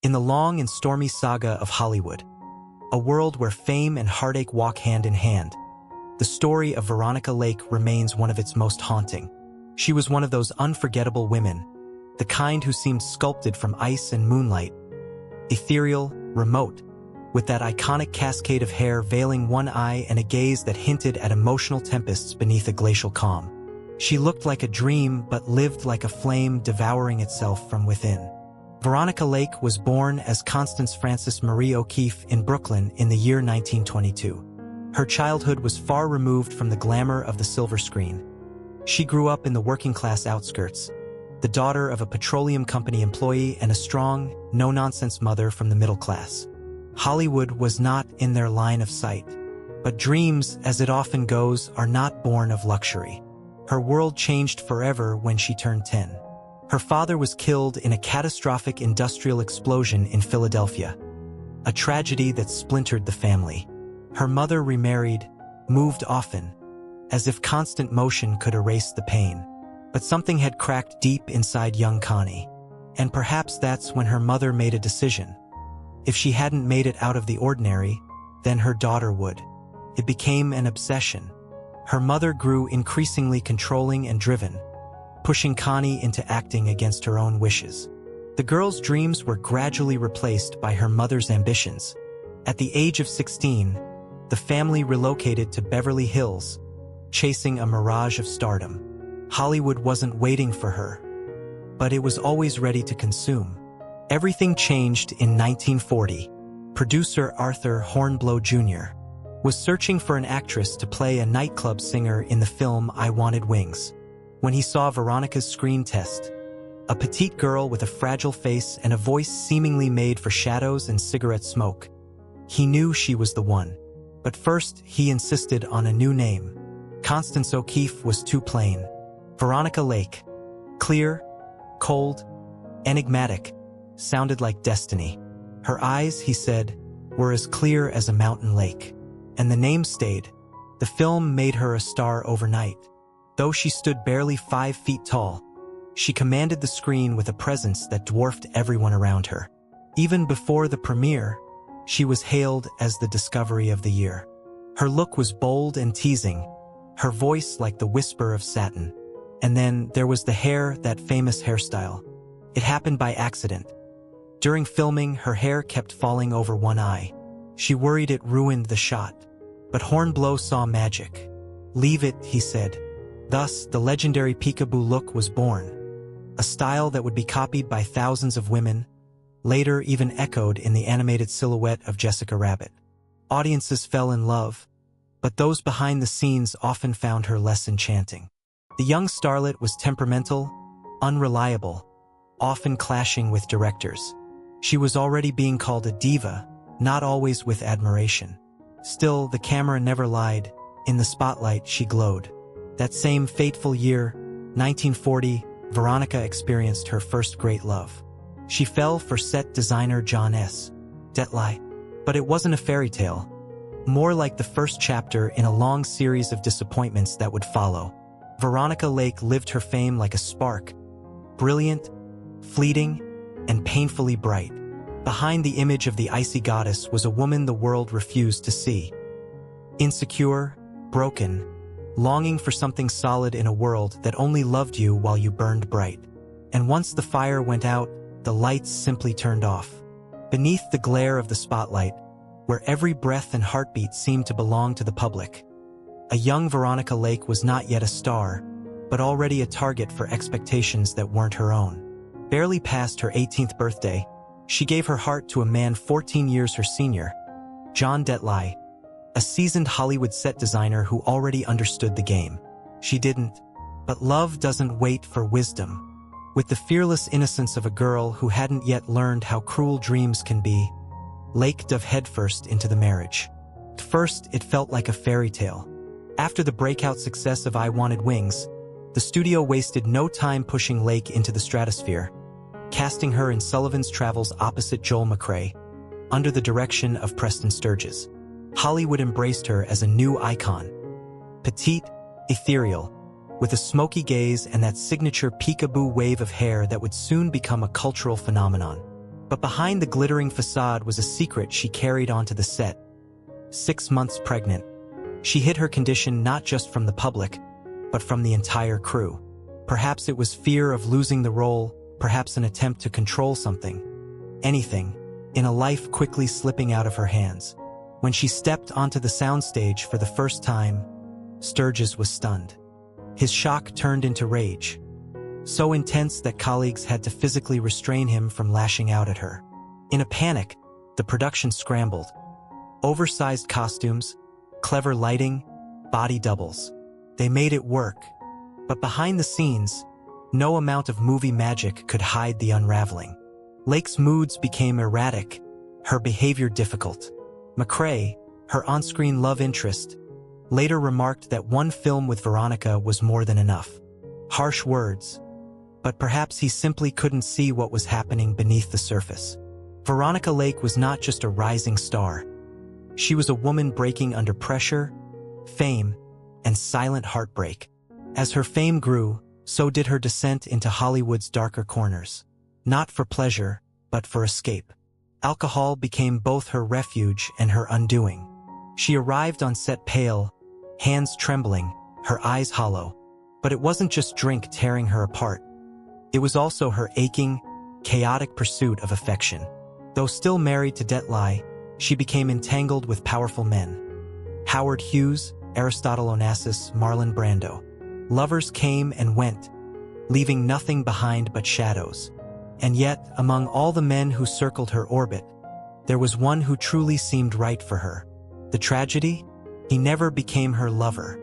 In the long and stormy saga of Hollywood, a world where fame and heartache walk hand in hand, the story of Veronica Lake remains one of its most haunting. She was one of those unforgettable women, the kind who seemed sculpted from ice and moonlight, ethereal, remote, with that iconic cascade of hair veiling one eye and a gaze that hinted at emotional tempests beneath a glacial calm. She looked like a dream but lived like a flame devouring itself from within. Veronica Lake was born as Constance Frances Marie O'Keefe in Brooklyn in the year 1922. Her childhood was far removed from the glamour of the silver screen. She grew up in the working-class outskirts, the daughter of a petroleum company employee and a strong, no-nonsense mother from the middle class. Hollywood was not in their line of sight. But dreams, as it often goes, are not born of luxury. Her world changed forever when she turned 10. Her father was killed in a catastrophic industrial explosion in Philadelphia, a tragedy that splintered the family. Her mother remarried, moved often, as if constant motion could erase the pain. But something had cracked deep inside young Connie. And perhaps that's when her mother made a decision. If she hadn't made it out of the ordinary, then her daughter would. It became an obsession. Her mother grew increasingly controlling and driven, pushing Connie into acting against her own wishes. The girl's dreams were gradually replaced by her mother's ambitions. At the age of 16, the family relocated to Beverly Hills, chasing a mirage of stardom. Hollywood wasn't waiting for her, but it was always ready to consume. Everything changed in 1940. Producer Arthur Hornblow Jr. was searching for an actress to play a nightclub singer in the film I Wanted Wings. When he saw Veronica's screen test, a petite girl with a fragile face and a voice seemingly made for shadows and cigarette smoke, he knew she was the one. But first, he insisted on a new name. Constance O'Keefe was too plain. Veronica Lake, clear, cold, enigmatic, sounded like destiny. Her eyes, he said, were as clear as a mountain lake. And the name stayed. The film made her a star overnight. Though she stood barely 5 feet tall, she commanded the screen with a presence that dwarfed everyone around her. Even before the premiere, she was hailed as the discovery of the year. Her look was bold and teasing, her voice like the whisper of satin. And then there was the hair, that famous hairstyle. It happened by accident. During filming, her hair kept falling over one eye. She worried it ruined the shot. But Hornblow saw magic. "Leave it," he said. Thus, the legendary peekaboo look was born. A style that would be copied by thousands of women, later even echoed in the animated silhouette of Jessica Rabbit. Audiences fell in love, but those behind the scenes often found her less enchanting. The young starlet was temperamental, unreliable, often clashing with directors. She was already being called a diva, not always with admiration. Still, the camera never lied. In the spotlight, she glowed. That same fateful year, 1940, Veronica experienced her first great love. She fell for set designer John S. Detly. But it wasn't a fairy tale. More like the first chapter in a long series of disappointments that would follow. Veronica Lake lived her fame like a spark, brilliant, fleeting, and painfully bright. Behind the image of the icy goddess was a woman the world refused to see. Insecure, broken, longing for something solid in a world that only loved you while you burned bright. And once the fire went out, the lights simply turned off. Beneath the glare of the spotlight, where every breath and heartbeat seemed to belong to the public, a young Veronica Lake was not yet a star, but already a target for expectations that weren't her own. Barely past her 18th birthday, she gave her heart to a man 14 years her senior, John Detly, a seasoned Hollywood set designer who already understood the game. She didn't. But love doesn't wait for wisdom. With the fearless innocence of a girl who hadn't yet learned how cruel dreams can be, Lake dove headfirst into the marriage. At first, it felt like a fairy tale. After the breakout success of I Wanted Wings, the studio wasted no time pushing Lake into the stratosphere, casting her in Sullivan's Travels opposite Joel McCrea, under the direction of Preston Sturges. Hollywood embraced her as a new icon. Petite, ethereal, with a smoky gaze and that signature peekaboo wave of hair that would soon become a cultural phenomenon. But behind the glittering facade was a secret she carried onto the set. 6 months pregnant. She hid her condition not just from the public, but from the entire crew. Perhaps it was fear of losing the role, perhaps an attempt to control something. Anything, in a life quickly slipping out of her hands. When she stepped onto the soundstage for the first time, Sturgis was stunned. His shock turned into rage. So intense that colleagues had to physically restrain him from lashing out at her. In a panic, the production scrambled. Oversized costumes, clever lighting, body doubles. They made it work. But behind the scenes, no amount of movie magic could hide the unraveling. Lake's moods became erratic, her behavior difficult. McCrae, her on-screen love interest, later remarked that one film with Veronica was more than enough. Harsh words. But perhaps he simply couldn't see what was happening beneath the surface. Veronica Lake was not just a rising star. She was a woman breaking under pressure, fame, and silent heartbreak. As her fame grew, so did her descent into Hollywood's darker corners. Not for pleasure, but for escape. Alcohol became both her refuge and her undoing. She arrived on set pale, hands trembling, her eyes hollow. But it wasn't just drink tearing her apart. It was also her aching, chaotic pursuit of affection. Though still married to Detlai, she became entangled with powerful men. Howard Hughes, Aristotle Onassis, Marlon Brando. Lovers came and went, leaving nothing behind but shadows. And yet, among all the men who circled her orbit, there was one who truly seemed right for her. The tragedy? He never became her lover.